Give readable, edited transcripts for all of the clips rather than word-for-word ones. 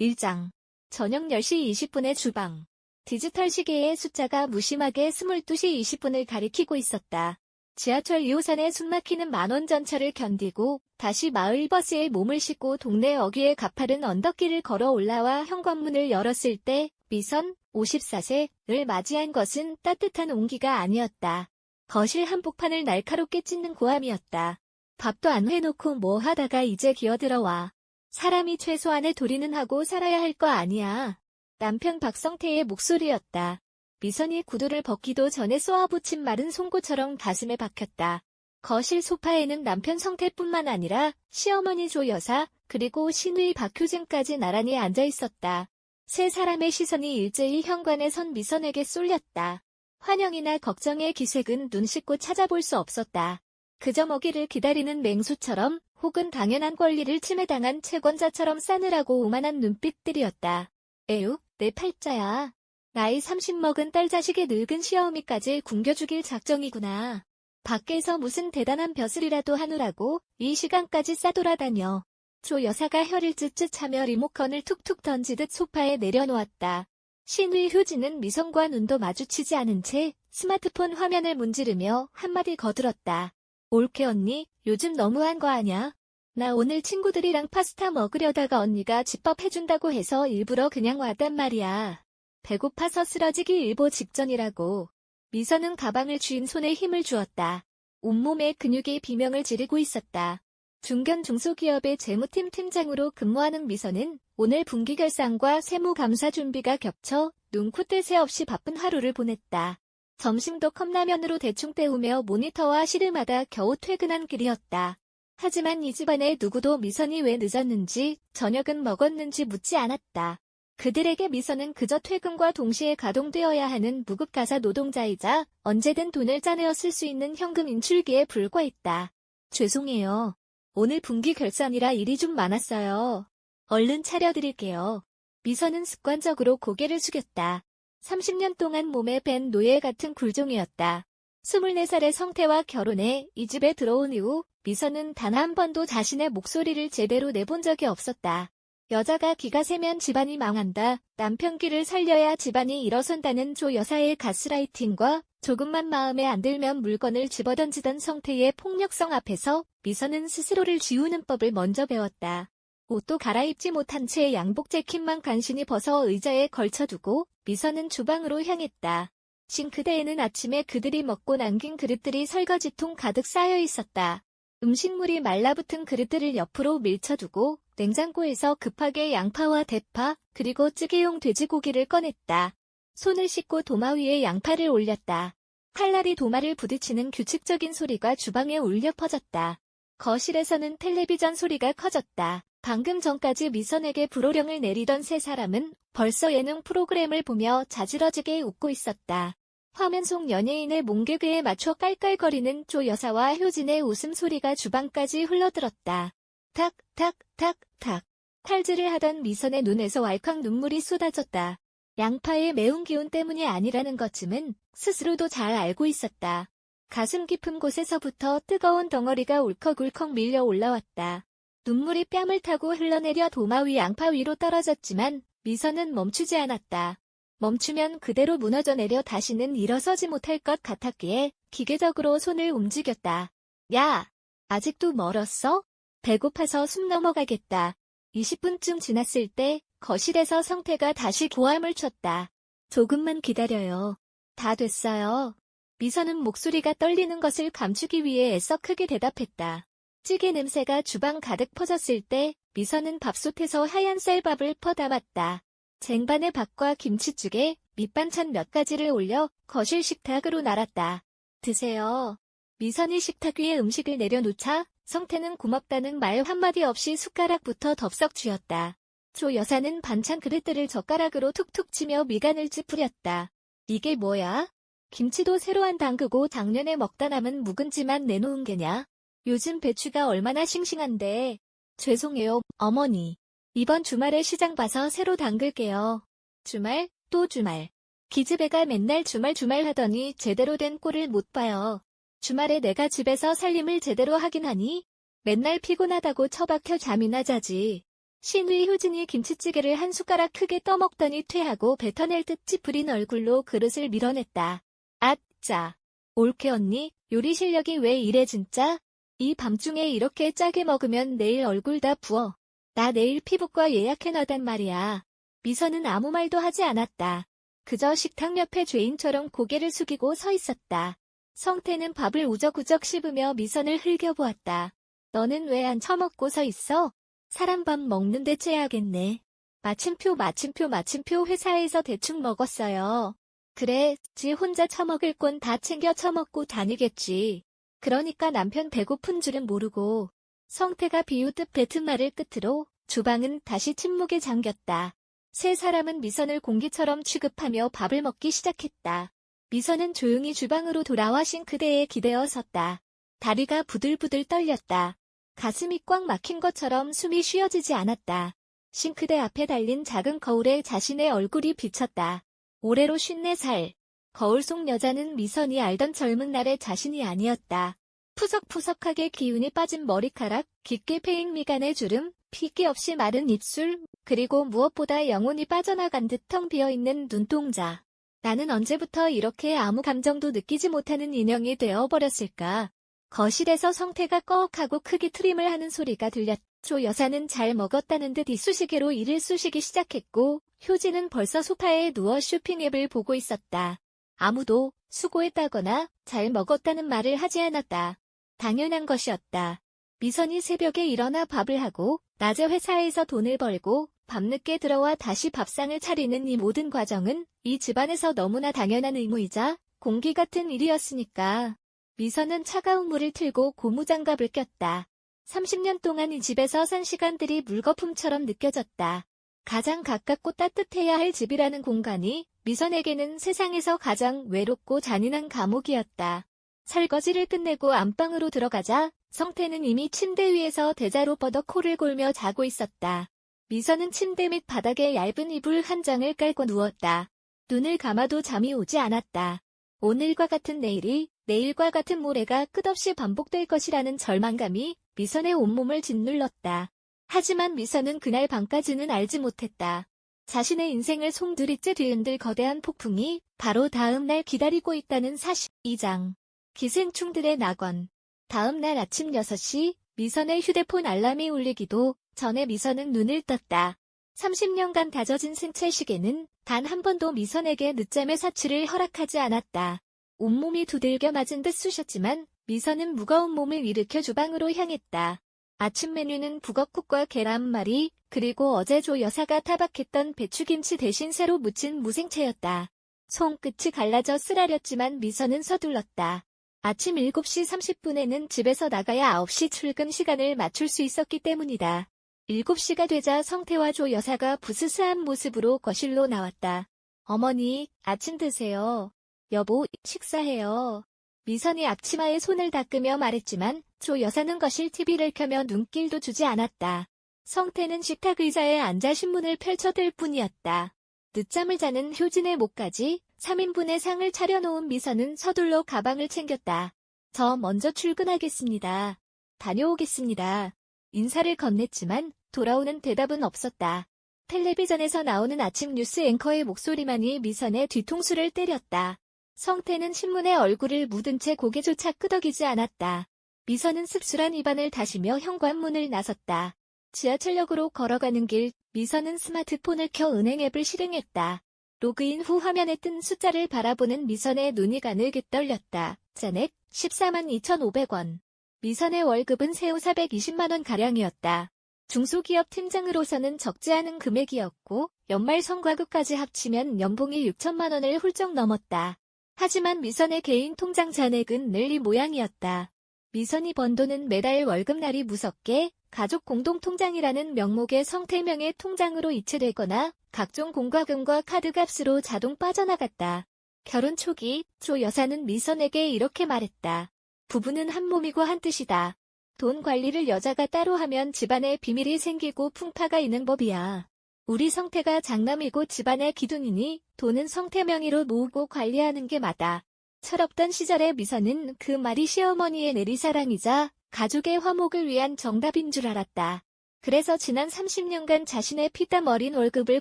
1장. 저녁 10시 20분의 주방. 디지털 시계의 숫자가 무심하게 22시 20분을 가리키고 있었다. 지하철 2호선의 숨막히는 만원 전철을 견디고 다시 마을 버스에 몸을 싣고 동네 어귀의 가파른 언덕길을 걸어 올라와 현관문을 열었을 때 미선 54세를 맞이한 것은 따뜻한 온기가 아니었다. 거실 한복판을 날카롭게 찢는 고함이었다. 밥도 안 해놓고 뭐 하다가 이제 기어들어와. 사람이 최소한의 도리는 하고 살아야 할 거 아니야. 남편 박성태의 목소리였다. 미선이 구두를 벗기도 전에 쏘아붙인 마른 송곳처럼 가슴에 박혔다. 거실 소파에는 남편 성태뿐만 아니라 시어머니 조 여사 그리고 시누이 박효진까지 나란히 앉아있었다. 세 사람의 시선이 일제히 현관에 선 미선에게 쏠렸다. 환영이나 걱정의 기색은 눈 씻고 찾아볼 수 없었다. 그저 먹이를 기다리는 맹수처럼 혹은 당연한 권리를 침해당한 채권자처럼 싸늘하고 오만한 눈빛들이었다. 에휴, 내 팔자야. 나이 30 먹은 딸 자식의 늙은 시어미까지 굶겨죽일 작정이구나. 밖에서 무슨 대단한 벼슬이라도 하느라고 이 시간까지 싸돌아다녀. 조 여사가 혀를 쯧쯧하며 리모컨을 툭툭 던지듯 소파에 내려놓았다. 시누이 효진은 미선과 눈도 마주치지 않은 채 스마트폰 화면을 문지르며 한마디 거들었다. 올케 언니, 요즘 너무한 거 아냐? 나 오늘 친구들이랑 파스타 먹으려다가 언니가 집밥 해준다고 해서 일부러 그냥 왔단 말이야. 배고파서 쓰러지기 일보 직전이라고. 미선은 가방을 쥐인 손에 힘을 주었다. 온몸에 근육이 비명을 지르고 있었다. 중견 중소기업의 재무팀 팀장으로 근무하는 미선은 오늘 분기결산과 세무감사 준비가 겹쳐 눈코 뜰 새 없이 바쁜 하루를 보냈다. 점심도 컵라면으로 대충 때우며 모니터와 씨름하다 겨우 퇴근한 길이었다. 하지만 이 집안에 누구도 미선이 왜 늦었는지 저녁은 먹었는지 묻지 않았다. 그들에게 미선은 그저 퇴근과 동시에 가동되어야 하는 무급가사 노동자이자 언제든 돈을 짜내어 쓸 수 있는 현금 인출기에 불과했다. 죄송해요. 오늘 분기결산이라 일이 좀 많았어요. 얼른 차려드릴게요. 미선은 습관적으로 고개를 숙였다. 30년 동안 몸에 밴 노예 같은 굴종이었다. 24살의 성태와 결혼해 이 집에 들어온 이후 미선은 단 한 번도 자신의 목소리를 제대로 내본 적이 없었다. 여자가 기가 세면 집안이 망한다. 남편 기를 살려야 집안이 일어선다는 조 여사의 가스라이팅과 조금만 마음에 안 들면 물건을 집어던지던 성태의 폭력성 앞에서 미선은 스스로를 지우는 법을 먼저 배웠다. 옷도 갈아입지 못한 채 양복 재킷만 간신히 벗어 의자에 걸쳐두고 미선은 주방으로 향했다. 싱크대에는 아침에 그들이 먹고 남긴 그릇들이 설거지통 가득 쌓여 있었다. 음식물이 말라붙은 그릇들을 옆으로 밀쳐두고 냉장고에서 급하게 양파와 대파 그리고 찌개용 돼지고기를 꺼냈다. 손을 씻고 도마 위에 양파를 올렸다. 칼날이 도마를 부딪히는 규칙적인 소리가 주방에 울려 퍼졌다. 거실에서는 텔레비전 소리가 커졌다. 방금 전까지 미선에게 불호령을 내리던 세 사람은 벌써 예능 프로그램을 보며 자지러지게 웃고 있었다. 화면 속 연예인의 몸개그에 맞춰 깔깔거리는 조 여사와 효진의 웃음소리가 주방까지 흘러들었다. 탁, 탁, 탁, 탁. 칼질을 하던 미선의 눈에서 왈칵 눈물이 쏟아졌다. 양파의 매운 기운 때문이 아니라는 것쯤은 스스로도 잘 알고 있었다. 가슴 깊은 곳에서부터 뜨거운 덩어리가 울컥울컥 밀려 올라왔다. 눈물이 뺨을 타고 흘러내려 도마 위 양파 위로 떨어졌지만 미선은 멈추지 않았다. 멈추면 그대로 무너져 내려 다시는 일어서지 못할 것 같았기에 기계적으로 손을 움직였다. 야! 아직도 멀었어? 배고파서 숨 넘어가겠다. 20분쯤 지났을 때 거실에서 성태가 다시 고함을 쳤다. 조금만 기다려요. 다 됐어요. 미선은 목소리가 떨리는 것을 감추기 위해 애써 크게 대답했다. 찌개 냄새가 주방 가득 퍼졌을 때 미선은 밥솥에서 하얀 쌀밥을 퍼담았다. 쟁반에 밥과 김치찌개, 밑반찬 몇 가지를 올려 거실 식탁으로 날았다. 드세요. 미선이 식탁 위에 음식을 내려놓자 성태는 고맙다는 말 한마디 없이 숟가락부터 덥석 쥐었다. 조 여사는 반찬 그릇들을 젓가락으로 툭툭 치며 미간을 찌푸렸다. 이게 뭐야? 김치도 새로 안 담그고 작년에 먹다 남은 묵은지만 내놓은 게냐? 요즘 배추가 얼마나 싱싱한데. 죄송해요, 어머니. 이번 주말에 시장 봐서 새로 담글게요. 주말, 또 주말. 기집애가 맨날 주말 하더니 제대로 된 꼴을 못 봐요. 주말에 내가 집에서 살림을 제대로 하긴 하니? 맨날 피곤하다고 처박혀 잠이나 자지. 신의 효진이 김치찌개를 한 숟가락 크게 떠먹더니 퇴하고 뱉어낼 듯 찌푸린 얼굴로 그릇을 밀어냈다. 아짜. 올케 언니, 요리 실력이 왜 이래 진짜? 이 밤중에 이렇게 짜게 먹으면 내일 얼굴 다 부어. 나 내일 피부과 예약해놔단 말이야. 미선은 아무 말도 하지 않았다. 그저 식탁 옆에 죄인처럼 고개를 숙이고 서 있었다. 성태는 밥을 우적우적 씹으며 미선을 흘겨보았다. 너는 왜 안 처먹고 서 있어? 사람 밥 먹는데 째야겠네. 마침표 회사에서 대충 먹었어요. 그래, 지 혼자 처먹을 건 다 챙겨 처먹고 다니겠지. 그러니까 남편 배고픈 줄은 모르고. 성태가 비웃듯 뱉은 말을 끝으로 주방은 다시 침묵에 잠겼다. 세 사람은 미선을 공기처럼 취급하며 밥을 먹기 시작했다. 미선은 조용히 주방으로 돌아와 싱크대에 기대어 섰다. 다리가 부들부들 떨렸다. 가슴이 꽉 막힌 것처럼 숨이 쉬어지지 않았다. 싱크대 앞에 달린 작은 거울에 자신의 얼굴이 비쳤다. 올해로 54살. 거울 속 여자는 미선이 알던 젊은 날의 자신이 아니었다. 푸석푸석하게 기운이 빠진 머리카락, 깊게 패인 미간의 주름, 핏기 없이 마른 입술, 그리고 무엇보다 영혼이 빠져나간 듯 텅 비어있는 눈동자. 나는 언제부터 이렇게 아무 감정도 느끼지 못하는 인형이 되어버렸을까? 거실에서 성태가 꺼억하고 크게 트림을 하는 소리가 들렸죠. 여사는 잘 먹었다는 듯 이쑤시개로 이를 쑤시기 시작했고 효진은 벌써 소파에 누워 쇼핑앱을 보고 있었다. 아무도 수고했다거나 잘 먹었다는 말을 하지 않았다. 당연한 것이었다. 미선이 새벽에 일어나 밥을 하고 낮에 회사에서 돈을 벌고 밤늦게 들어와 다시 밥상을 차리는 이 모든 과정은 이 집안에서 너무나 당연한 의무이자 공기 같은 일이었으니까. 미선은 차가운 물을 틀고 고무장갑을 꼈다. 30년 동안 이 집에서 산 시간들이 물거품처럼 느껴졌다. 가장 가깝고 따뜻해야 할 집이라는 공간이 미선에게는 세상에서 가장 외롭고 잔인한 감옥이었다. 설거지를 끝내고 안방으로 들어가자 성태는 이미 침대 위에서 대자로 뻗어 코를 골며 자고 있었다. 미선은 침대 밑 바닥에 얇은 이불 한 장을 깔고 누웠다. 눈을 감아도 잠이 오지 않았다. 오늘과 같은 내일이, 내일과 같은 모레가 끝없이 반복될 것이라는 절망감이 미선의 온몸을 짓눌렀다. 하지만 미선은 그날 밤까지는 알지 못했다. 자신의 인생을 송두리째 뒤흔들 거대한 폭풍이 바로 다음 날 기다리고 있다는 사실. 2장. 기생충들의 낙원. 다음 날 아침 6시 미선의 휴대폰 알람이 울리기도 전에 미선은 눈을 떴다. 30년간 다져진 생체시계는 단 한 번도 미선에게 늦잠의 사치를 허락하지 않았다. 온몸이 두들겨 맞은 듯 쑤셨지만 미선은 무거운 몸을 일으켜 주방으로 향했다. 아침 메뉴는 북엇국과 계란말이, 그리고 어제 조 여사가 타박했던 배추김치 대신 새로 무친 무생채였다. 손끝이 갈라져 쓰라렸지만 미선은 서둘렀다. 아침 7시 30분에는 집에서 나가야 9시 출근 시간을 맞출 수 있었기 때문이다. 7시가 되자 성태와 조 여사가 부스스한 모습으로 거실로 나왔다. 어머니, 아침 드세요. 여보, 식사해요. 미선이 앞치마에 손을 닦으며 말했지만 조 여사는 거실 TV를 켜며 눈길도 주지 않았다. 성태는 식탁 의자에 앉아 신문을 펼쳐들 뿐이었다. 늦잠을 자는 효진의 목까지 3인분의 상을 차려놓은 미선은 서둘러 가방을 챙겼다. 저 먼저 출근하겠습니다. 다녀오겠습니다. 인사를 건넸지만 돌아오는 대답은 없었다. 텔레비전에서 나오는 아침 뉴스 앵커의 목소리만이 미선의 뒤통수를 때렸다. 성태는 신문에 얼굴을 묻은 채 고개조차 끄덕이지 않았다. 미선은 씁쓸한 입안을 다시며 현관문을 나섰다. 지하철역으로 걸어가는 길, 미선은 스마트폰을 켜 은행 앱을 실행했다. 로그인 후 화면에 뜬 숫자를 바라보는 미선의 눈이 가늘게 떨렸다. 잔액 142,500원. 미선의 월급은 세후 420만원가량이었다. 중소기업 팀장으로서는 적지 않은 금액이었고 연말 성과급까지 합치면 연봉이 6천만원을 훌쩍 넘었다. 하지만 미선의 개인 통장 잔액은 늘 이 모양이었다. 미선이 번 돈은 매달 월급날이 무섭게 가족 공동통장이라는 명목의 성태명의 통장으로 이체되거나 각종 공과금과 카드값으로 자동 빠져나갔다. 결혼 초기 조 여사는 미선에게 이렇게 말했다. 부부는 한 몸이고 한 뜻이다. 돈 관리를 여자가 따로 하면 집안에 비밀이 생기고 풍파가 있는 법이야. 우리 성태가 장남이고 집안의 기둥이니 돈은 성태 명의로 모으고 관리하는 게 맞아. 철없던 시절의 미선은 그 말이 시어머니의 내리사랑이자 가족의 화목을 위한 정답인 줄 알았다. 그래서 지난 30년간 자신의 피땀 어린 월급을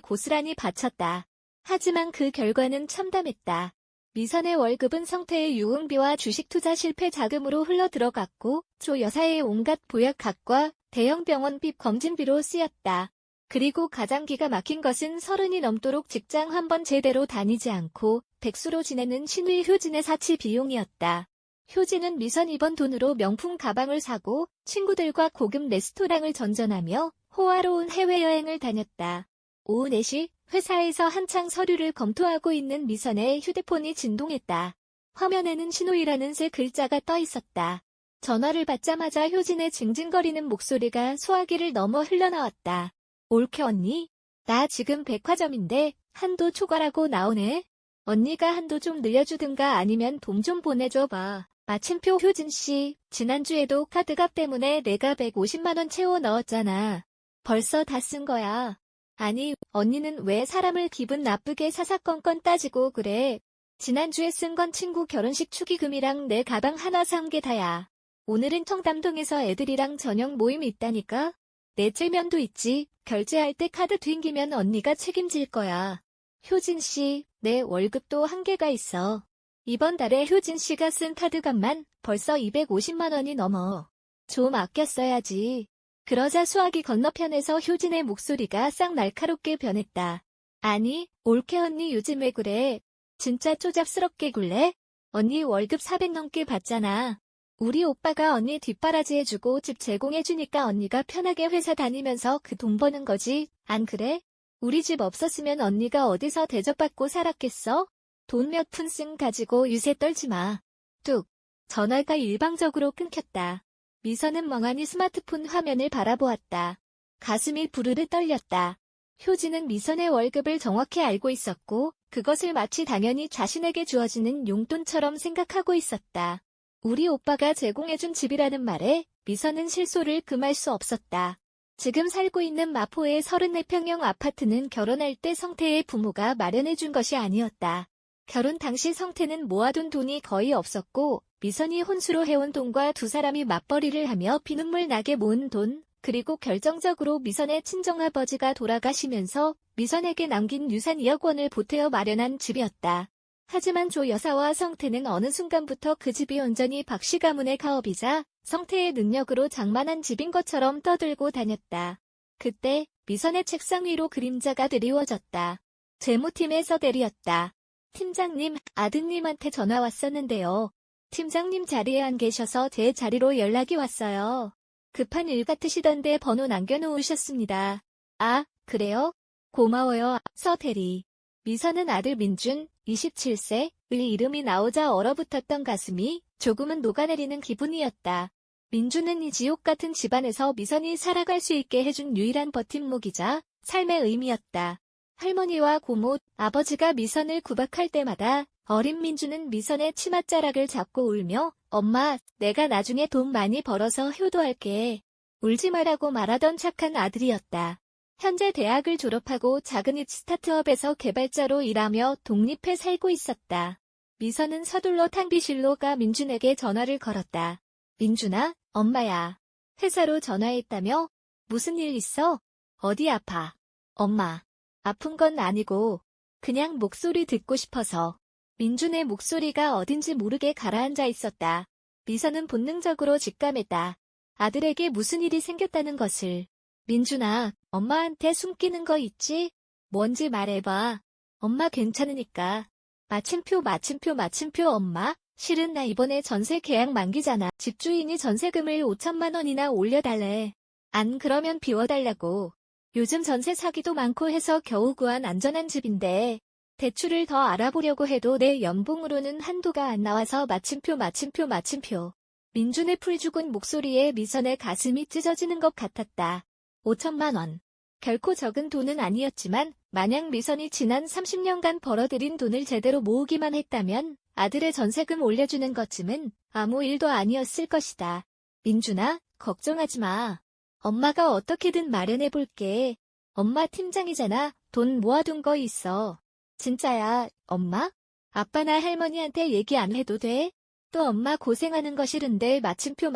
고스란히 바쳤다. 하지만 그 결과는 참담했다. 미선의 월급은 성태의 유흥비와 주식 투자 실패 자금으로 흘러들어갔고 조 여사의 온갖 보약학과 대형 병원비 검진비로 쓰였다. 그리고 가장 기가 막힌 것은 30이 넘도록 직장 한 번 제대로 다니지 않고 백수로 지내는 신의 효진의 사치 비용이었다. 효진은 미선이 번 돈으로 명품 가방을 사고 친구들과 고급 레스토랑을 전전하며 호화로운 해외여행을 다녔다. 오후 4시 회사에서 한창 서류를 검토하고 있는 미선의 휴대폰이 진동했다. 화면에는 신호이라는 세 글자가 떠 있었다. 전화를 받자마자 효진의 징징거리는 목소리가 소화기를 넘어 흘러나왔다. 올케 언니? 나 지금 백화점인데 한도 초과라고 나오네. 언니가 한도 좀 늘려주든가 아니면 돈 좀 보내줘봐. 마침표 효진씨, 지난주에도 카드값 때문에 내가 150만 원 채워 넣었잖아. 벌써 다 쓴 거야. 아니, 언니는 왜 사람을 기분 나쁘게 사사건건 따지고 그래. 지난주에 쓴 건 친구 결혼식 축의금이랑 내 가방 하나 산 게 다야. 오늘은 청담동에서 애들이랑 저녁 모임 있다니까? 내 체면도 있지. 결제할 때 카드 튕기면 언니가 책임질 거야. 효진씨, 내 월급도 한계가 있어. 이번 달에 효진씨가 쓴 카드값만 벌써 250만 원이 넘어. 좀 아껴 써야지. 그러자 수화기 건너편에서 효진의 목소리가 싹 날카롭게 변했다. 아니, 올케 언니 요즘 왜 그래? 진짜 쪼잡스럽게 굴래? 언니 월급 400 넘게 받잖아. 우리 오빠가 언니 뒷바라지 해주고 집 제공해주니까 언니가 편하게 회사 다니면서 그 돈 버는 거지, 안 그래? 우리 집 없었으면 언니가 어디서 대접받고 살았겠어? 돈 몇 푼씩 가지고 유세 떨지 마. 뚝. 전화가 일방적으로 끊겼다. 미선은 멍하니 스마트폰 화면을 바라보았다. 가슴이 부르르 떨렸다. 효진은 미선의 월급을 정확히 알고 있었고 그것을 마치 당연히 자신에게 주어지는 용돈처럼 생각하고 있었다. 우리 오빠가 제공해준 집이라는 말에 미선은 실소를 금할 수 없었다. 지금 살고 있는 마포의 34평형 아파트는 결혼할 때 성태의 부모가 마련해준 것이 아니었다. 결혼 당시 성태는 모아둔 돈이 거의 없었고 미선이 혼수로 해온 돈과 두 사람이 맞벌이를 하며 피눈물 나게 모은 돈, 그리고 결정적으로 미선의 친정아버지가 돌아가시면서 미선에게 남긴 유산 2억 원을 보태어 마련한 집이었다. 하지만 조 여사와 성태는 어느 순간부터 그 집이 온전히 박씨 가문의 가업이자 성태의 능력으로 장만한 집인 것처럼 떠들고 다녔다. 그때 미선의 책상 위로 그림자가 드리워졌다. 재무팀에서 대리였다. 팀장님, 아드님한테 전화 왔었는데요. 팀장님 자리에 안 계셔서 제 자리로 연락이 왔어요. 급한 일 같으시던데 번호 남겨놓으셨습니다. 아, 그래요? 고마워요, 서 대리. 미선은 아들 민준, 27세의 이름이 나오자 얼어붙었던 가슴이 조금은 녹아내리는 기분이었다. 민준은 이 지옥 같은 집안에서 미선이 살아갈 수 있게 해준 유일한 버팀목이자 삶의 의미였다. 할머니와 고모, 아버지가 미선을 구박할 때마다 어린 민준은 미선의 치맛자락을 잡고 울며 엄마, 내가 나중에 돈 많이 벌어서 효도할게. 울지 말라고 말하던 착한 아들이었다. 현재 대학을 졸업하고 작은 스타트업에서 개발자로 일하며 독립해 살고 있었다. 미선은 서둘러 탕비실로 가 민준에게 전화를 걸었다. 민준아, 엄마야. 회사로 전화했다며? 무슨 일 있어? 어디 아파? 엄마. 아픈 건 아니고 그냥 목소리 듣고 싶어서. 민준의 목소리가 어딘지 모르게 가라앉아 있었다. 미선은 본능적으로 직감했다. 아들에게 무슨 일이 생겼다는 것을. 민준아, 엄마한테 숨기는 거 있지? 뭔지 말해봐. 엄마 괜찮으니까. 마침표 엄마. 실은 나 이번에 전세 계약 만기잖아. 집주인이 전세금을 5천만 원이나 올려달래. 안 그러면 비워달라고. 요즘 전세 사기도 많고 해서 겨우 구한 안전한 집인데 대출을 더 알아보려고 해도 내 연봉으로는 한도가 안 나와서 마침표. 민준의 풀 죽은 목소리에 미선의 가슴이 찢어지는 것 같았다. 5천만 원. 결코 적은 돈은 아니었지만 만약 미선이 지난 30년간 벌어들인 돈을 제대로 모으기만 했다면 아들의 전세금 올려주는 것쯤은 아무 일도 아니었을 것이다. 민준아, 걱정하지 마. 엄마가 어떻게든 마련해볼게. 엄마 팀장이잖아. 돈 모아둔 거 있어. 진짜야, 엄마? 아빠나 할머니한테 얘기 안 해도 돼? 또 엄마 고생하는 거 싫은데 마침표.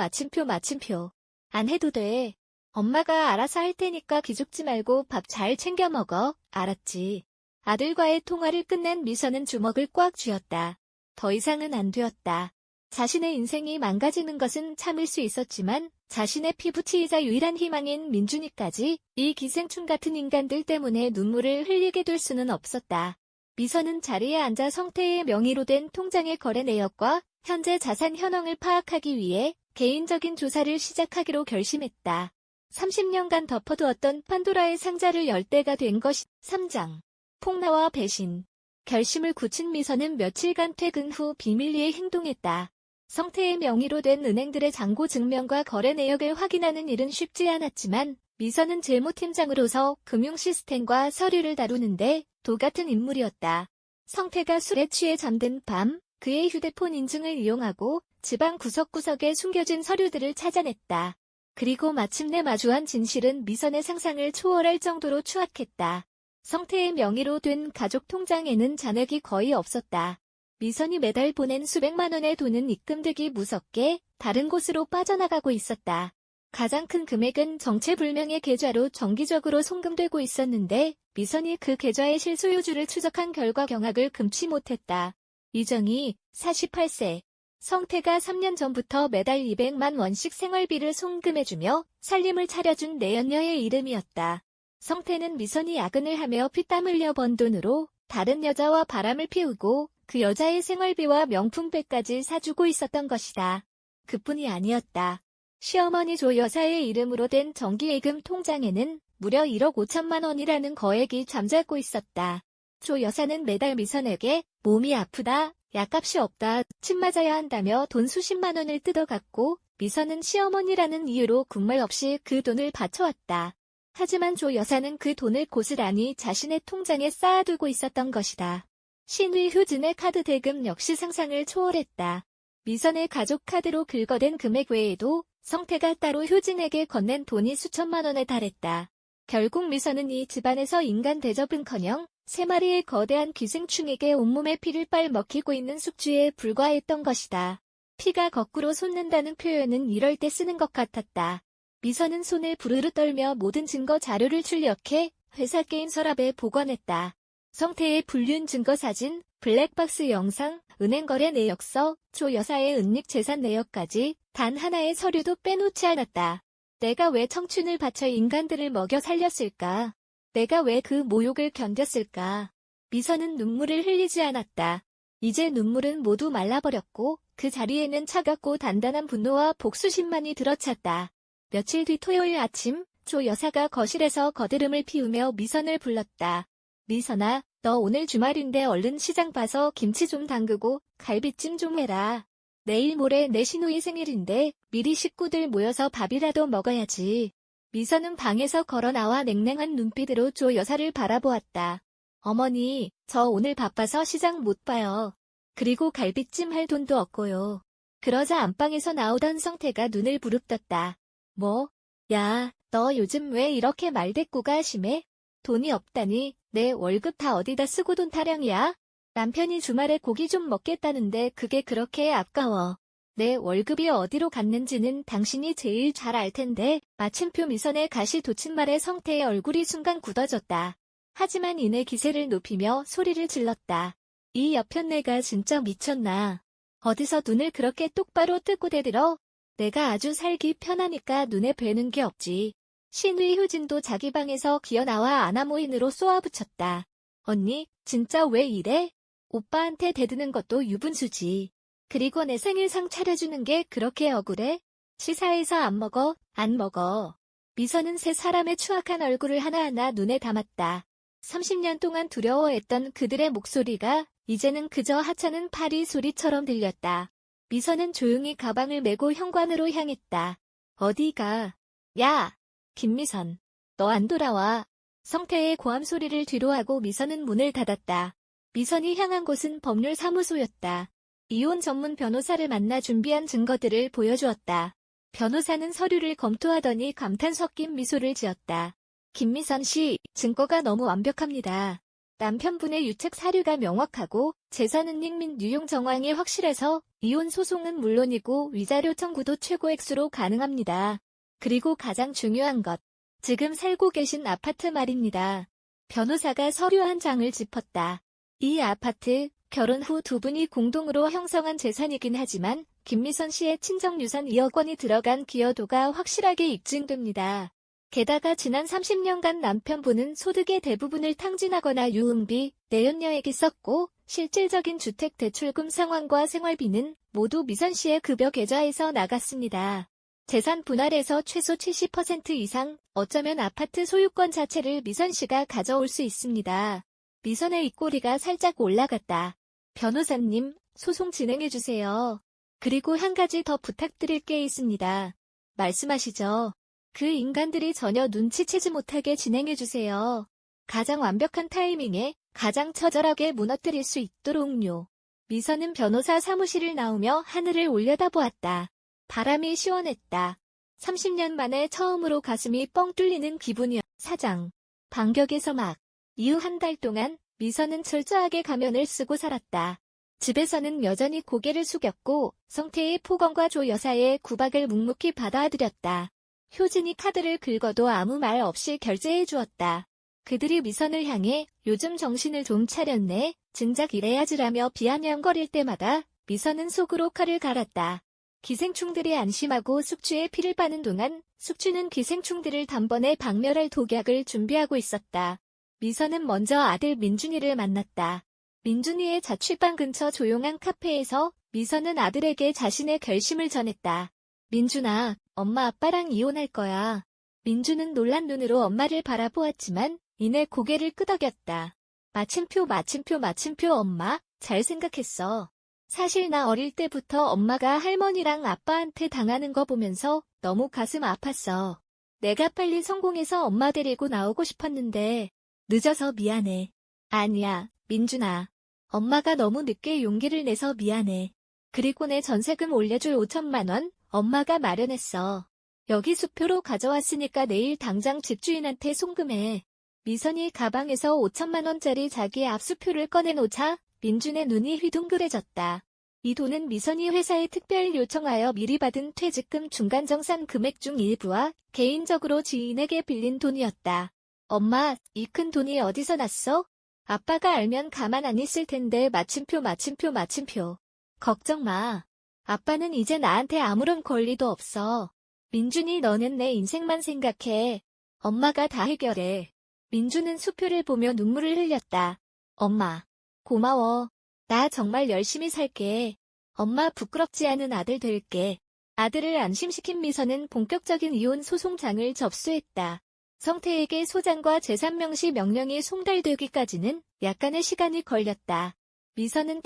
안 해도 돼. 엄마가 알아서 할 테니까 기죽지 말고 밥 잘 챙겨 먹어. 알았지? 아들과의 통화를 끝낸 미선은 주먹을 꽉 쥐었다. 더 이상은 안 되었다. 자신의 인생이 망가지는 것은 참을 수 있었지만 자신의 피부치이자 유일한 희망인 민준이까지 이 기생충 같은 인간들 때문에 눈물을 흘리게 둘 수는 없었다. 미선은 자리에 앉아 성태의 명의로 된 통장의 거래 내역과 현재 자산 현황을 파악하기 위해 개인적인 조사를 시작하기로 결심했다. 30년간 덮어두었던 판도라의 상자를 열 때가 된 것이 3장. 폭로와 배신. 결심을 굳힌 미선은 며칠간 퇴근 후 비밀리에 행동했다. 성태의 명의로 된 은행들의 잔고 증명과 거래 내역을 확인하는 일은 쉽지 않았지만 미선은 재무팀장으로서 금융 시스템과 서류를 다루는데 도같은 인물이었다. 성태가 술에 취해 잠든 밤 그의 휴대폰 인증을 이용하고 집안 구석구석에 숨겨진 서류들을 찾아냈다. 그리고 마침내 마주한 진실은 미선의 상상을 초월할 정도로 추악했다. 성태의 명의로 된 가족 통장에는 잔액이 거의 없었다. 미선이 매달 보낸 수백만 원의 돈은 입금되기 무섭게 다른 곳으로 빠져나가고 있었다. 가장 큰 금액은 정체불명의 계좌로 정기적으로 송금되고 있었는데 미선이 그 계좌의 실소유주를 추적한 결과 경악을 금치 못했다. 이정희, 48세. 성태가 3년 전부터 매달 200만 원씩 생활비를 송금해주며 살림을 차려준 내연녀의 이름이었다. 성태는 미선이 야근을 하며 피땀 흘려 번 돈으로 다른 여자와 바람을 피우고 그 여자의 생활비와 명품백까지 사주고 있었던 것이다. 그뿐이 아니었다. 시어머니 조 여사의 이름으로 된 정기예금 통장에는 무려 1억 5천만 원이라는 거액이 잠자고 있었다. 조 여사는 매달 미선에게 몸이 아프다, 약값이 없다, 침 맞아야 한다며 돈 수십만 원을 뜯어갔고 미선은 시어머니라는 이유로 군말 없이 그 돈을 바쳐왔다. 하지만 조 여사는 그 돈을 고스란히 자신의 통장에 쌓아두고 있었던 것이다. 신의 효진의 카드 대금 역시 상상을 초월했다. 미선의 가족 카드로 긁어댄 금액 외에도 성태가 따로 효진에게 건넨 돈이 수천만 원에 달했다. 결국 미선은 이 집안에서 인간 대접은커녕 3마리의 거대한 기생충에게 온몸에 피를 빨먹히고 있는 숙주에 불과했던 것이다. 피가 거꾸로 솟는다는 표현은 이럴 때 쓰는 것 같았다. 미선은 손을 부르르 떨며 모든 증거 자료를 출력해 회사 게임 서랍에 보관했다. 성태의 불륜 증거 사진, 블랙박스 영상, 은행 거래 내역서, 조 여사의 은닉 재산 내역까지 단 하나의 서류도 빼놓지 않았다. 내가 왜 청춘을 바쳐 인간들을 먹여 살렸을까? 내가 왜 그 모욕을 견뎠을까? 미선은 눈물을 흘리지 않았다. 이제 눈물은 모두 말라버렸고 그 자리에는 차갑고 단단한 분노와 복수심만이 들어찼다. 며칠 뒤 토요일 아침, 조 여사가 거실에서 거드름을 피우며 미선을 불렀다. 미선아, 너 오늘 주말인데 얼른 시장 봐서 김치 좀 담그고 갈비찜 좀 해라. 내일 모레 내 시누이 생일인데 미리 식구들 모여서 밥이라도 먹어야지. 미선은 방에서 걸어 나와 냉랭한 눈빛으로 조 여사를 바라보았다. 어머니, 저 오늘 바빠서 시장 못 봐요. 그리고 갈비찜 할 돈도 없고요. 그러자 안방에서 나오던 성태가 눈을 부릅떴다. 뭐? 야, 너 요즘 왜 이렇게 말대꾸가 심해? 돈이 없다니, 내 월급 다 어디다 쓰고 돈 타령이야? 남편이 주말에 고기 좀 먹겠다는데 그게 그렇게 아까워. 내 월급이 어디로 갔는지는 당신이 제일 잘 알 텐데. 마침표 미선의 가시 돋친 말에 성태의 얼굴이 순간 굳어졌다. 하지만 이내 기세를 높이며 소리를 질렀다. 이 여편네가 진짜 미쳤나. 어디서 눈을 그렇게 똑바로 뜨고 대들어? 내가 아주 살기 편하니까 눈에 뵈는 게 없지. 신의 효진도 자기 방에서 기어나와 아나모인으로 쏘아붙였다. 언니, 진짜 왜 이래? 오빠한테 대드는 것도 유분수지. 그리고 내 생일상 차려주는 게 그렇게 억울해? 치사해서 안 먹어, 안 먹어. 미선은 세 사람의 추악한 얼굴을 하나하나 눈에 담았다. 30년 동안 두려워했던 그들의 목소리가 이제는 그저 하찮은 파리 소리처럼 들렸다. 미선은 조용히 가방을 메고 현관으로 향했다. 어디가? 야! 김미선. 너 안 돌아와. 성태의 고함 소리를 뒤로하고 미선은 문을 닫았다. 미선이 향한 곳은 법률사무소였다. 이혼 전문 변호사를 만나 준비한 증거들을 보여주었다. 변호사는 서류를 검토하더니 감탄 섞인 미소를 지었다. 김미선 씨, 증거가 너무 완벽합니다. 남편분의 유책 사료가 명확하고 재산 은닉 및 유용 정황이 확실해서 이혼 소송은 물론이고 위자료 청구도 최고 액수로 가능합니다. 그리고 가장 중요한 것. 지금 살고 계신 아파트 말입니다. 변호사가 서류 한 장을 짚었다. 이 아파트, 결혼 후 두 분이 공동으로 형성한 재산이긴 하지만 김미선 씨의 친정 유산 2억 원이 들어간 기여도가 확실하게 입증됩니다. 게다가 지난 30년간 남편분은 소득의 대부분을 탕진하거나 유흥비, 내연녀에게 썼고 실질적인 주택 대출금 상환과 생활비는 모두 미선 씨의 급여 계좌에서 나갔습니다. 재산 분할에서 최소 70% 이상, 어쩌면 아파트 소유권 자체를 미선 씨가 가져올 수 있습니다. 미선의 입꼬리가 살짝 올라갔다. 변호사님, 소송 진행해주세요. 그리고 한 가지 더 부탁드릴 게 있습니다. 말씀하시죠. 그 인간들이 전혀 눈치채지 못하게 진행해주세요. 가장 완벽한 타이밍에 가장 처절하게 무너뜨릴 수 있도록요. 미선은 변호사 사무실을 나오며 하늘을 올려다보았다. 바람이 시원했다. 30년 만에 처음으로 가슴이 뻥 뚫리는 기분이었다. 사장. 반격에서 막. 이후 한 달 동안 미선은 철저하게 가면을 쓰고 살았다. 집에서는 여전히 고개를 숙였고 성태의 폭언과 조 여사의 구박을 묵묵히 받아들였다. 효진이 카드를 긁어도 아무 말 없이 결제해 주었다. 그들이 미선을 향해 요즘 정신을 좀 차렸네, 진작 이래야지라며 비아냥거릴 때마다 미선은 속으로 칼을 갈았다. 기생충들이 안심하고 숙주의 피를 빠는 동안 숙주는 기생충들을 단번에 박멸할 독약을 준비하고 있었다. 미선은 먼저 아들 민준이를 만났다. 민준이의 자취방 근처 조용한 카페에서 미선은 아들에게 자신의 결심을 전했다. 민준아, 엄마 아빠랑 이혼할 거야. 민준은 놀란 눈으로 엄마를 바라보았지만 이내 고개를 끄덕였다. 마침표 엄마, 잘 생각했어. 사실 나 어릴 때부터 엄마가 할머니랑 아빠한테 당하는 거 보면서 너무 가슴 아팠어. 내가 빨리 성공해서 엄마 데리고 나오고 싶었는데 늦어서 미안해. 아니야, 민준아. 엄마가 너무 늦게 용기를 내서 미안해. 그리고 내 전세금 올려줄 5천만 원 엄마가 마련했어. 여기 수표로 가져왔으니까 내일 당장 집주인한테 송금해. 미선이 가방에서 5천만 원짜리 자기 압수표를 꺼내놓자 민준의 눈이 휘둥그레졌다. 이 돈은 미선이 회사에 특별 요청하여 미리 받은 퇴직금 중간정산 금액 중 일부와 개인적으로 지인에게 빌린 돈이었다. 엄마, 이 큰 돈이 어디서 났어? 아빠가 알면 가만 안 있을 텐데 마침표. 걱정 마. 아빠는 이제 나한테 아무런 권리도 없어. 민준이 너는 내 인생만 생각해. 엄마가 다 해결해. 민준은 수표를 보며 눈물을 흘렸다. 엄마, 고마워. 나 정말 열심히 살게. 엄마 부끄럽지 않은 아들 될게. 아들을 안심시킨 미선은 본격적인 이혼 소송장을 접수했다. 성태에게 소장과 재산 명시 명령이 송달되기까지는 약간의 시간이 걸렸다. 미선은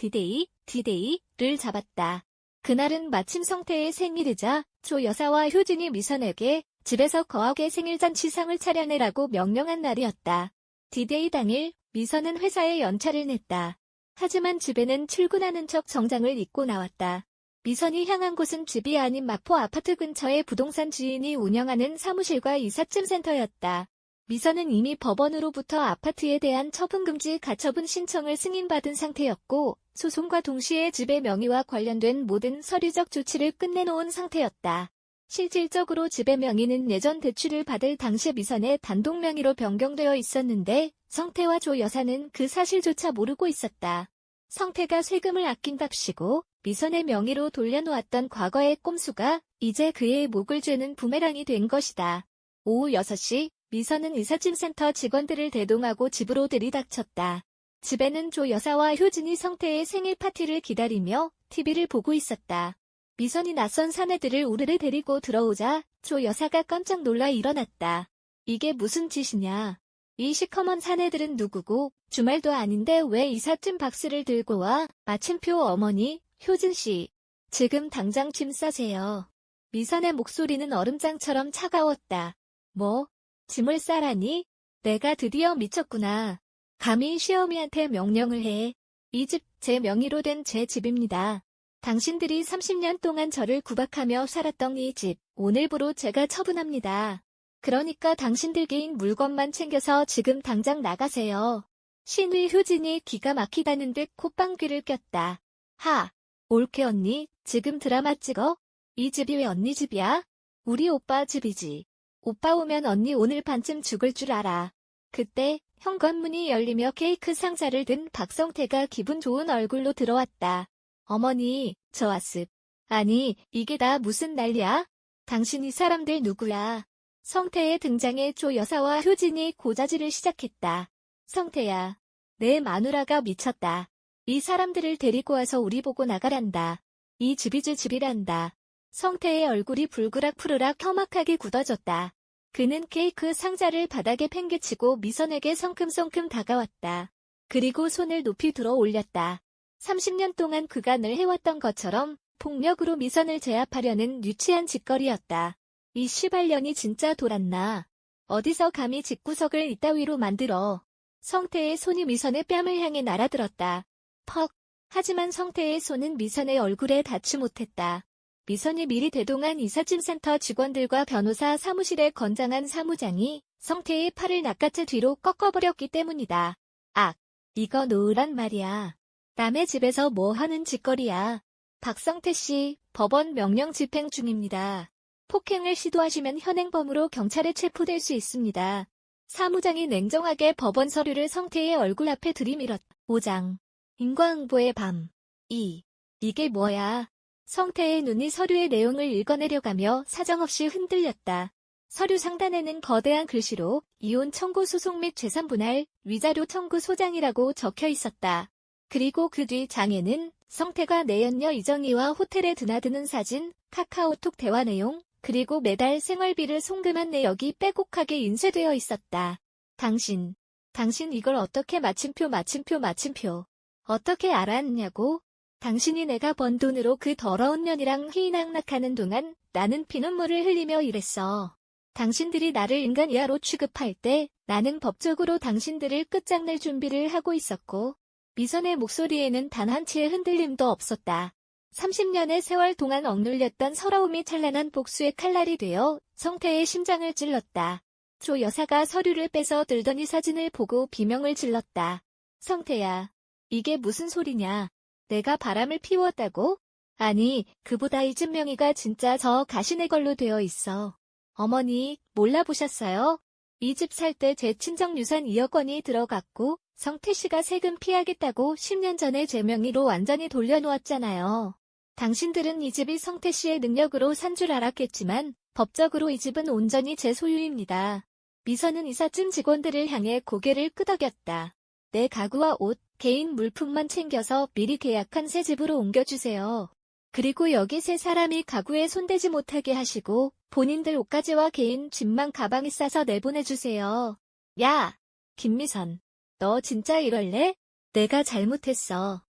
디데이를 잡았다. 그날은 마침 성태의 생일이자 조 여사와 효진이 미선에게 집에서 거하게 생일잔치상을 차려내라고 명령한 날이었다. 디데이 당일 미선은 회사에 연차를 냈다. 하지만 집에는 출근하는 척 정장을 입고 나왔다. 미선이 향한 곳은 집이 아닌 마포 아파트 근처의 부동산 지인이 운영하는 사무실과 이삿짐 센터였다. 미선은 이미 법원으로부터 아파트에 대한 처분금지 가처분 신청을 승인받은 상태였고 소송과 동시에 집의 명의와 관련된 모든 서류적 조치를 끝내놓은 상태였다. 실질적으로 집의 명의는 예전 대출을 받을 당시 미선의 단독 명의로 변경되어 있었는데 성태와 조 여사는 그 사실조차 모르고 있었다. 성태가 세금을 아낀답시고 미선의 명의로 돌려놓았던 과거의 꼼수가 이제 그의 목을 죄는 부메랑이 된 것이다. 오후 6시 미선은 이삿짐센터 직원들을 대동하고 집으로 들이닥쳤다. 집에는 조 여사와 효진이 성태의 생일 파티를 기다리며 TV를 보고 있었다. 미선이 낯선 사내들을 우르르 데리고 들어오자 조 여사가 깜짝 놀라 일어났다. 이게 무슨 짓이냐. 이 시커먼 사내들은 누구고 주말도 아닌데 왜 이삿짐 박스를 들고 와. 마침표 어머니, 효진씨. 지금 당장 짐 싸세요. 미선의 목소리는 얼음장처럼 차가웠다. 뭐? 짐을 싸라니? 내가 드디어 미쳤구나. 감히 시어미한테 명령을 해. 이 집 제 명의로 된 제 집입니다. 당신들이 30년 동안 저를 구박하며 살았던 이 집, 오늘부로 제가 처분합니다. 그러니까 당신들 개인 물건만 챙겨서 지금 당장 나가세요. 신의 효진이 기가 막히다는 듯 콧방귀를 꼈다. 하, 올케 언니, 지금 드라마 찍어? 이 집이 왜 언니 집이야? 우리 오빠 집이지. 오빠 오면 언니 오늘 반쯤 죽을 줄 알아. 그때 현관문이 열리며 케이크 상자를 든 박성태가 기분 좋은 얼굴로 들어왔다. 어머니, 저 왔습. 아니, 이게 다 무슨 난리야? 당신 이 사람들 누구야? 성태의 등장에 조 여사와 효진이 고자질을 시작했다. 성태야, 내 마누라가 미쳤다. 이 사람들을 데리고 와서 우리 보고 나가란다. 이 집이 제 집이란다. 성태의 얼굴이 불그락 푸르락 험악하게 굳어졌다. 그는 케이크 상자를 바닥에 팽개치고 미선에게 성큼성큼 다가왔다. 그리고 손을 높이 들어 올렸다. 30년 동안 그가 늘 해왔던 것처럼 폭력으로 미선을 제압하려는 유치한 짓거리였다. 이 시발년이 진짜 돌았나. 어디서 감히 집구석을 이따위로 만들어. 성태의 손이 미선의 뺨을 향해 날아들었다. 퍽. 하지만 성태의 손은 미선의 얼굴에 닿지 못했다. 미선이 미리 대동한 이삿짐센터 직원들과 변호사 사무실의 건장한 사무장이 성태의 팔을 낚아채 뒤로 꺾어버렸기 때문이다. 악, 이거 놓으란 말이야. 남의 집에서 뭐 하는 짓거리야. 박성태 씨, 법원 명령 집행 중입니다. 폭행을 시도하시면 현행범으로 경찰에 체포될 수 있습니다. 사무장이 냉정하게 법원 서류를 성태의 얼굴 앞에 들이밀었다. 5장. 인과응보의 밤. 2. 이게 뭐야? 성태의 눈이 서류의 내용을 읽어내려가며 사정없이 흔들렸다. 서류 상단에는 거대한 글씨로 이혼 청구 소송 및 재산분할, 위자료 청구 소장이라고 적혀 있었다. 그리고 그 뒤 장에는 성태가 내연녀 이정희와 호텔에 드나드는 사진, 카카오톡 대화 내용, 그리고 매달 생활비를 송금한 내역이 빼곡하게 인쇄되어 있었다. 당신 이걸 어떻게 마침표. 어떻게 알았냐고? 당신이 내가 번 돈으로 그 더러운 년이랑 휘낭락하는 동안 나는 피눈물을 흘리며 일했어. 당신들이 나를 인간 이하로 취급할 때 나는 법적으로 당신들을 끝장낼 준비를 하고 있었고 미선의 목소리에는 단 한치의 흔들림도 없었다. 30년의 세월 동안 억눌렸던 서러움이 찬란한 복수의 칼날이 되어 성태의 심장을 찔렀다. 조 여사가 서류를 빼서 들더니 사진을 보고 비명을 질렀다. 성태야, 이게 무슨 소리냐? 내가 바람을 피웠다고? 아니, 그보다 이 집 명의가 진짜 저 가신의 걸로 되어 있어. 어머니, 몰라보셨어요? 이 집 살 때 제 친정 유산 2억 원이 들어갔고 성태 씨가 세금 피하겠다고 10년 전에 제 명의로 완전히 돌려놓았잖아요. 당신들은 이 집이 성태 씨의 능력으로 산 줄 알았겠지만 법적으로 이 집은 온전히 제 소유입니다. 미선은 이삿짐 직원들을 향해 고개를 끄덕였다. 내 가구와 옷, 개인 물품만 챙겨서 미리 계약한 새 집으로 옮겨주세요. 그리고 여기 세 사람이 가구에 손대지 못하게 하시고 본인들 옷가지와 개인 짐만 가방에 싸서 내보내주세요. 야! 김미선, 너 진짜 이럴래? 내가 잘못했어.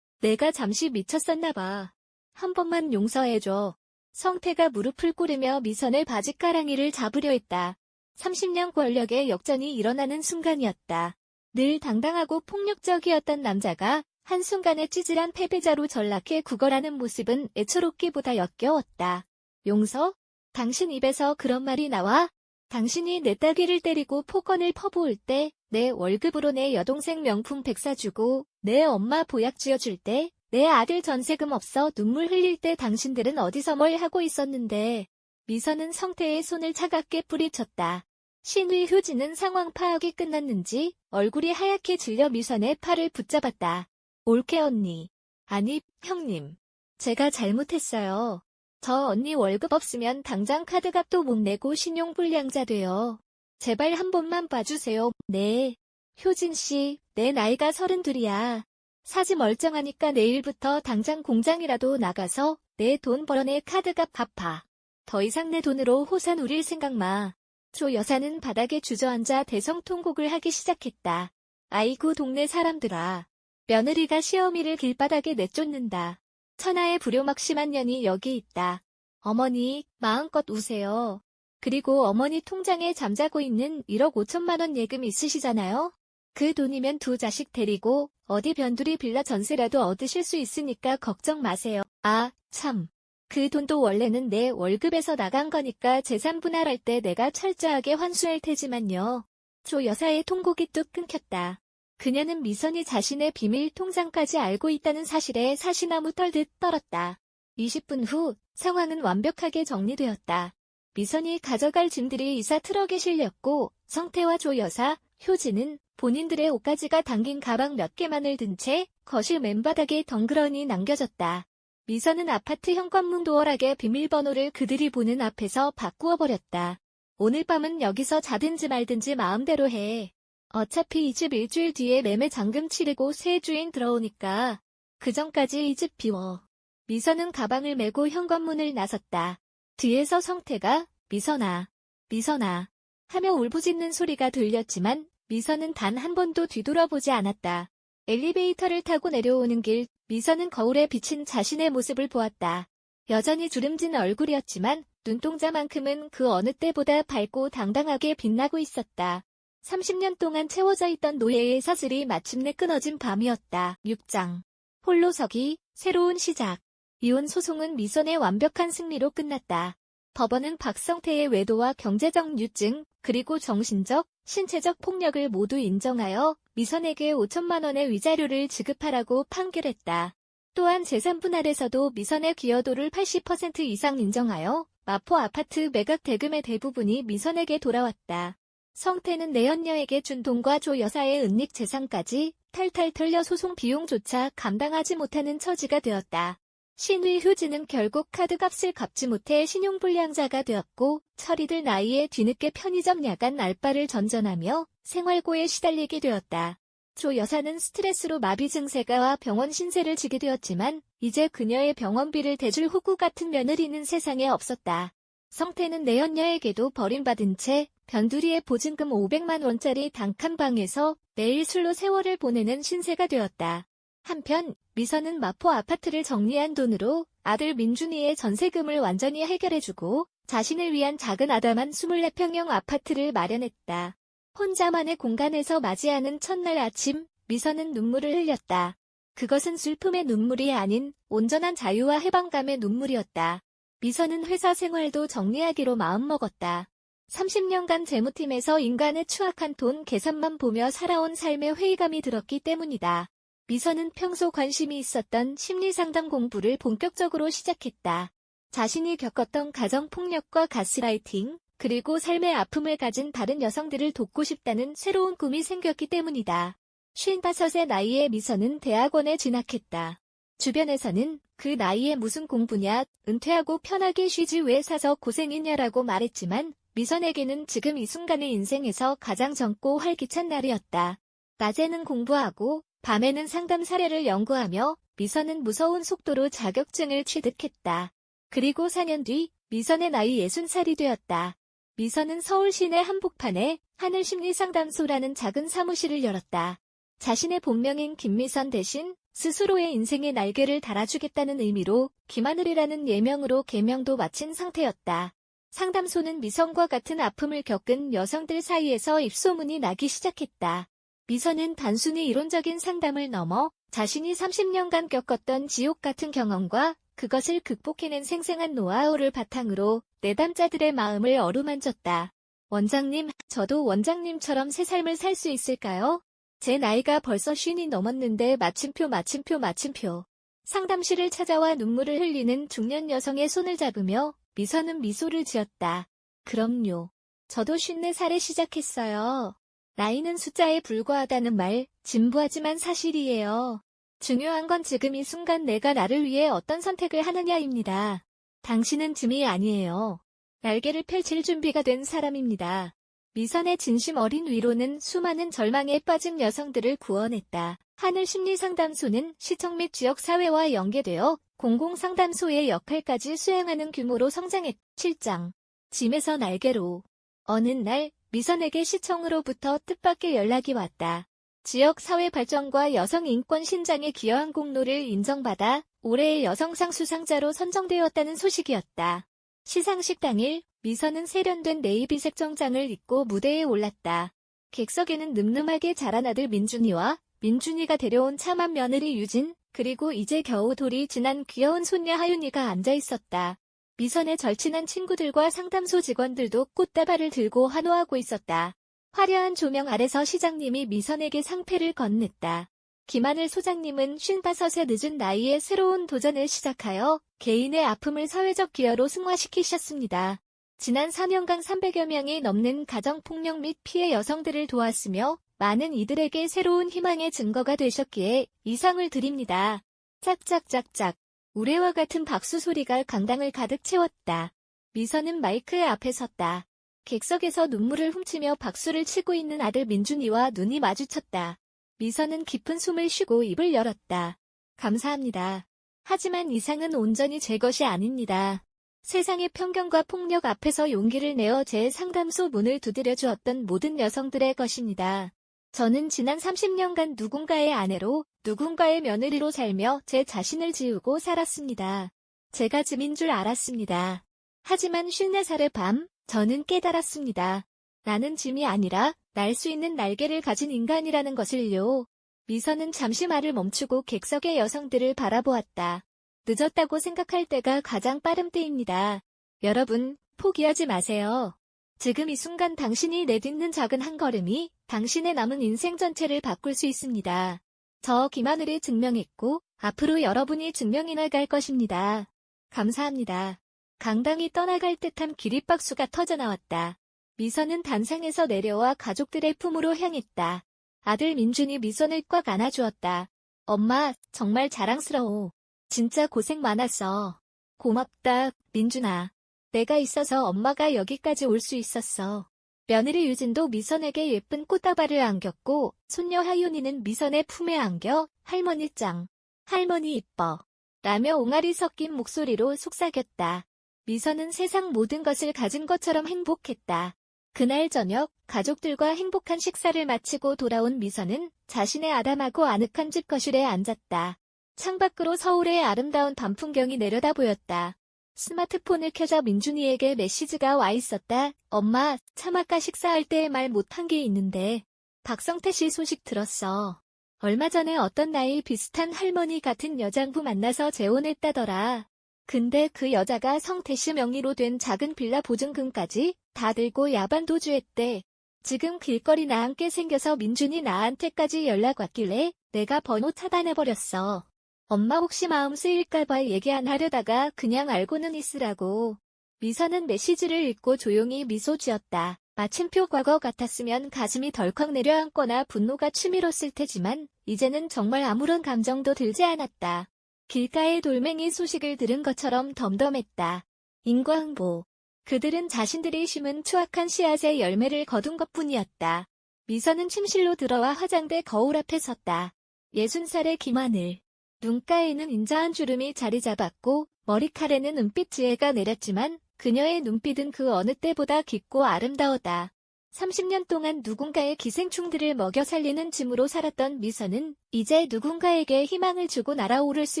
내가 잠시 미쳤었나 봐. 한 번만 용서해줘. 성태가 무릎을 꿇으며 미선의 바지가랑이를 잡으려 했다. 30년 권력의 역전이 일어나는 순간이었다. 늘 당당하고 폭력적이었던 남자가 한순간에 찌질한 패배자로 전락해 구걸하는 모습은 애처롭기보다 역겨웠다. 용서? 당신 입에서 그런 말이 나와? 당신이 내 딸기를 때리고 폭언을 퍼부을 때, 내 월급으로 내 여동생 명품 백 사주고, 내 엄마 보약 지어줄 때, 내 아들 전세금 없어 눈물 흘릴 때 당신들은 어디서 뭘 하고 있었는데. 미선은 성태의 손을 차갑게 뿌리쳤다. 신의 효진은 상황 파악이 끝났는지 얼굴이 하얗게 질려 미선의 팔을 붙잡았다. 올케 언니. 아니, 형님. 제가 잘못했어요. 저 언니 월급 없으면 당장 카드값도 못 내고 신용불량자 돼요. 제발 한 번만 봐주세요. 네. 효진씨, 내 나이가 32이야. 사지 멀쩡하니까 내일부터 당장 공장이라도 나가서 내 돈 벌어내 카드값 갚아. 더 이상 내 돈으로 호사 누릴 생각 마. 조 여사는 바닥에 주저앉아 대성통곡을 하기 시작했다. 아이고 동네 사람들아. 며느리가 시어미를 길바닥에 내쫓는다. 천하의 불효막심한 년이 여기 있다. 어머니, 마음껏 우세요. 그리고 어머니 통장에 잠자고 있는 1억 5천만 원 예금 있으시잖아요? 그 돈이면 두 자식 데리고 어디 변두리 빌라 전세라도 얻으실 수 있으니까 걱정 마세요. 아, 참. 그 돈도 원래는 내 월급에서 나간 거니까 재산 분할할 때 내가 철저하게 환수할 테지만요. 조 여사의 통곡이 뚝 끊겼다. 그녀는 미선이 자신의 비밀 통장까지 알고 있다는 사실에 사시나무 떨듯 떨었다. 20분 후 상황은 완벽하게 정리되었다. 미선이 가져갈 짐들이 이사 트럭에 실렸고 성태와 조 여사, 효진은 본인들의 옷가지가 담긴 가방 몇 개만을 든 채 거실 맨바닥에 덩그러니 남겨졌다. 미선은 아파트 현관문 도어락의 비밀번호를 그들이 보는 앞에서 바꾸어 버렸다. 오늘 밤은 여기서 자든지 말든지 마음대로 해. 어차피 이 집 일주일 뒤에 매매 잔금 치르고 새 주인 들어오니까 그 전까지 이 집 비워. 미선은 가방을 메고 현관문을 나섰다. 뒤에서 성태가 미선아, 미선아 하며 울부짖는 소리가 들렸지만 미선은 단 한 번도 뒤돌아보지 않았다. 엘리베이터를 타고 내려오는 길, 미선은 거울에 비친 자신의 모습을 보았다. 여전히 주름진 얼굴이었지만 눈동자만큼은 그 어느 때보다 밝고 당당하게 빛나고 있었다. 30년 동안 채워져 있던 노예의 사슬이 마침내 끊어진 밤이었다. 6장. 홀로서기, 새로운 시작. 이혼 소송은 미선의 완벽한 승리로 끝났다. 법원은 박성태의 외도와 경제적 유증, 그리고 정신적, 신체적 폭력을 모두 인정하여 미선에게 5천만 원의 위자료를 지급하라고 판결했다. 또한 재산 분할에서도 미선의 기여도를 80% 이상 인정하여 마포 아파트 매각 대금의 대부분이 미선에게 돌아왔다. 성태는 내연녀에게 준 돈과 조 여사의 은닉 재산까지 탈탈 털려 소송 비용조차 감당하지 못하는 처지가 되었다. 신의 효진은 결국 카드값을 갚지 못해 신용불량자가 되었고 철이들 나이에 뒤늦게 편의점 야간 알바를 전전하며 생활고에 시달리게 되었다. 조 여사는 스트레스로 마비 증세가 병원 신세를 지게 되었지만 이제 그녀의 병원비를 대줄 호구 같은 며느리는 세상에 없었다. 성태는 내연녀에게도 버림받은 채 변두리의 보증금 500만 원짜리 단칸방에서 매일 술로 세월을 보내는 신세가 되었다. 한편 미선은 마포 아파트를 정리한 돈으로 아들 민준이의 전세금을 완전히 해결해주고 자신을 위한 작은 아담한 24평형 아파트를 마련했다. 혼자만의 공간에서 맞이하는 첫날 아침, 미선은 눈물을 흘렸다. 그것은 슬픔의 눈물이 아닌 온전한 자유와 해방감의 눈물이었다. 미선은 회사 생활도 정리하기로 마음먹었다. 30년간 재무팀에서 인간의 추악한 돈 계산만 보며 살아온 삶에 회의감이 들었기 때문이다. 미선은 평소 관심이 있었던 심리상담 공부를 본격적으로 시작했다. 자신이 겪었던 가정폭력과 가스라이팅, 그리고 삶의 아픔을 가진 다른 여성들을 돕고 싶다는 새로운 꿈이 생겼기 때문이다. 55의 나이에 미선은 대학원에 진학했다. 주변에서는 그 나이에 무슨 공부냐, 은퇴하고 편하게 쉬지 왜 사서 고생이냐라고 말했지만 미선에게는 지금 이 순간의 인생에서 가장 젊고 활기찬 날이었다. 낮에는 공부하고 밤에는 상담 사례를 연구하며 미선은 무서운 속도로 자격증을 취득했다. 그리고 4년 뒤 미선의 나이 60살이 되었다. 미선은 서울 시내 한복판에 하늘심리상담소라는 작은 사무실을 열었다. 자신의 본명인 김미선 대신 스스로의 인생의 날개를 달아주겠다는 의미로 김하늘이라는 예명으로 개명도 마친 상태였다. 상담소는 미선과 같은 아픔을 겪은 여성들 사이에서 입소문이 나기 시작했다. 미선은 단순히 이론적인 상담을 넘어 자신이 30년간 겪었던 지옥 같은 경험과 그것을 극복해낸 생생한 노하우를 바탕으로 내담자들의 마음을 어루만졌다. 원장님, 저도 원장님처럼 새 삶을 살 수 있을까요? 제 나이가 벌써 50이 넘었는데 마침표. 상담실을 찾아와 눈물을 흘리는 중년 여성의 손을 잡으며 미선은 미소를 지었다. 그럼요. 저도 54살에 시작했어요. 나이는 숫자에 불과하다는 말, 진부하지만 사실이에요. 중요한 건 지금 이 순간 내가 나를 위해 어떤 선택을 하느냐입니다. 당신은 짐이 아니에요. 날개를 펼칠 준비가 된 사람입니다. 미선의 진심 어린 위로는 수많은 절망에 빠진 여성들을 구원했다. 하늘심리상담소는 시청 및 지역사회와 연계되어 공공상담소의 역할까지 수행하는 규모로 성장했다. 7장. 짐에서 날개로. 어느 날 미선에게 시청으로부터 뜻밖의 연락이 왔다. 지역 사회 발전과 여성 인권 신장에 기여한 공로를 인정받아 올해의 여성상 수상자로 선정되었다는 소식이었다. 시상식 당일 미선은 세련된 네이비색 정장을 입고 무대에 올랐다. 객석에는 늠름하게 자란 아들 민준이와 민준이가 데려온 참한 며느리 유진, 그리고 이제 겨우 돌이 지난 귀여운 손녀 하윤이가 앉아 있었다. 미선의 절친한 친구들과 상담소 직원들도 꽃다발을 들고 환호하고 있었다. 화려한 조명 아래서 시장님이 미선에게 상패를 건넸다. 김하늘 소장님은 55세 늦은 나이에 새로운 도전을 시작하여 개인의 아픔을 사회적 기여로 승화시키셨습니다. 지난 4년간 300여 명이 넘는 가정폭력 및 피해 여성들을 도왔으며 많은 이들에게 새로운 희망의 증거가 되셨기에 이 상을 드립니다. 짝짝짝짝. 우레와 같은 박수 소리가 강당을 가득 채웠다. 미선은 마이크 앞에 섰다. 객석에서 눈물을 훔치며 박수를 치고 있는 아들 민준이와 눈이 마주쳤다. 미선은 깊은 숨을 쉬고 입을 열었다. 감사합니다. 하지만 이 상은 온전히 제 것이 아닙니다. 세상의 편견과 폭력 앞에서 용기를 내어 제 상담소 문을 두드려 주었던 모든 여성들의 것입니다. 저는 지난 30년간 누군가의 아내로, 누군가의 며느리로 살며 제 자신을 지우고 살았습니다. 제가 짐인 줄 알았습니다. 하지만 54살의 밤, 저는 깨달았습니다. 나는 짐이 아니라 날 수 있는 날개를 가진 인간이라는 것을요. 미선은 잠시 말을 멈추고 객석의 여성들을 바라보았다. 늦었다고 생각할 때가 가장 빠른 때입니다. 여러분, 포기하지 마세요. 지금 이 순간 당신이 내딛는 작은 한 걸음이 당신의 남은 인생 전체를 바꿀 수 있습니다. 저 김하늘이 증명했고 앞으로 여러분이 증명해 나갈 것입니다. 감사합니다. 강당이 떠나갈 듯한 기립박수가 터져나왔다. 미선은 단상에서 내려와 가족들의 품으로 향했다. 아들 민준이 미선을 꽉 안아주었다. 엄마, 정말 자랑스러워. 진짜 고생 많았어. 고맙다, 민준아. 내가 있어서 엄마가 여기까지 올 수 있었어. 며느리 유진도 미선에게 예쁜 꽃다발을 안겼고 손녀 하윤이는 미선의 품에 안겨 할머니 짱, 할머니 이뻐 라며 옹알이 섞인 목소리로 속삭였다. 미선은 세상 모든 것을 가진 것처럼 행복했다. 그날 저녁 가족들과 행복한 식사를 마치고 돌아온 미선은 자신의 아담하고 아늑한 집 거실에 앉았다. 창밖으로 서울의 아름다운 밤 풍경이 내려다 보였다. 스마트폰을 켜자 민준이에게 메시지가 와 있었다. 엄마, 참 아까 식사할 때 말 못한 게 있는데 박성태 씨 소식 들었어. 얼마 전에 어떤 나이 비슷한 할머니 같은 여장부 만나서 재혼했다더라. 근데 그 여자가 성태 씨 명의로 된 작은 빌라 보증금까지 다 들고 야반 도주했대. 지금 길거리 나앉게 생겨서 민준이 나한테까지 연락 왔길래 내가 번호 차단해버렸어. 엄마 혹시 마음 쓰일까봐 얘기 안 하려다가 그냥 알고는 있으라고. 미선은 메시지를 읽고 조용히 미소 지었다. 마침표 과거 같았으면 가슴이 덜컥 내려앉거나 분노가 치밀었을 테지만 이제는 정말 아무런 감정도 들지 않았다. 길가의 돌멩이 소식을 들은 것처럼 덤덤했다. 인과응보. 그들은 자신들이 심은 추악한 씨앗의 열매를 거둔 것뿐이었다. 미선은 침실로 들어와 화장대 거울 앞에 섰다. 60살의 김하늘. 눈가에는 인자한 주름이 자리 잡았고 머리칼에는 은빛 지혜가 내렸지만 그녀의 눈빛은 그 어느 때보다 깊고 아름다웠다. 30년 동안 누군가의 기생충들을 먹여 살리는 짐으로 살았던 미선은 이제 누군가에게 희망을 주고 날아오를 수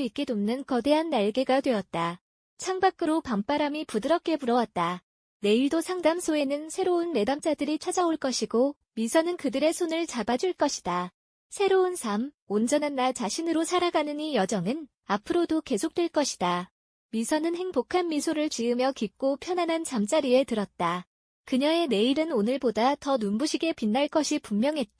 있게 돕는 거대한 날개가 되었다. 창밖으로 밤바람이 부드럽게 불어왔다. 내일도 상담소에는 새로운 내담자들이 찾아올 것이고 미선은 그들의 손을 잡아줄 것이다. 새로운 삶, 온전한 나 자신으로 살아가는 이 여정은 앞으로도 계속될 것이다. 미선은 행복한 미소를 지으며 깊고 편안한 잠자리에 들었다. 그녀의 내일은 오늘보다 더 눈부시게 빛날 것이 분명했다.